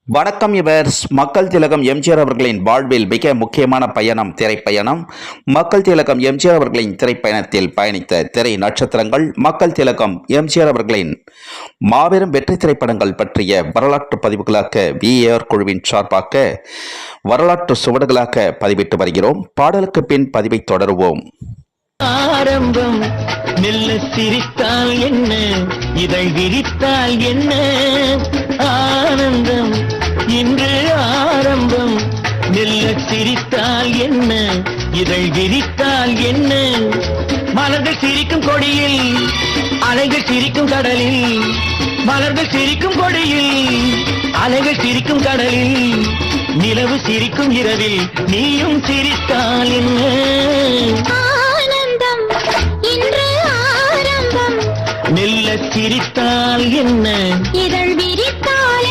வணக்கம் இவர்ஸ். மக்கள் திலகம் எம்ஜிஆர் அவர்களின் வாழ்வில் மிக முக்கியமான பயணம் திரைப்பயணம். மக்கள் திலகம் எம்ஜிஆர் அவர்களின் திரைப்பயணத்தில் பயணித்த திரை நட்சத்திரங்கள், மக்கள் திலகம் எம்ஜிஆர் அவர்களின் மாபெரும் வெற்றி திரைப்படங்கள் பற்றிய வரலாற்று பதிவுகளாக VAR குழுவின் சார்பாக வரலாற்று சுவடுகளாக பதிவிட்டு வருகிறோம். பாடலுக்கு பின் பதிவை தொடருவோம். ஆரம்பம் மெல்ல சிரித்தால் என்ன, இதை விரித்தால் என்ன ஆனந்தம். இன்று ஆரம்பம் மெல்ல சிரித்தால் என்ன, இதை விரித்தால் என்ன. மலர்கள் சிரிக்கும் கொடியில், அலைகள் சிரிக்கும் கடலில். மலர்கள் சிரிக்கும் கொடியில், அலைகள் சிரிக்கும் கடலில். நிலவு சிரிக்கும் இரவில் நீயும் சிரித்தால் என்ன. மெல்ல சிரித்தால் என்ன, இதழ்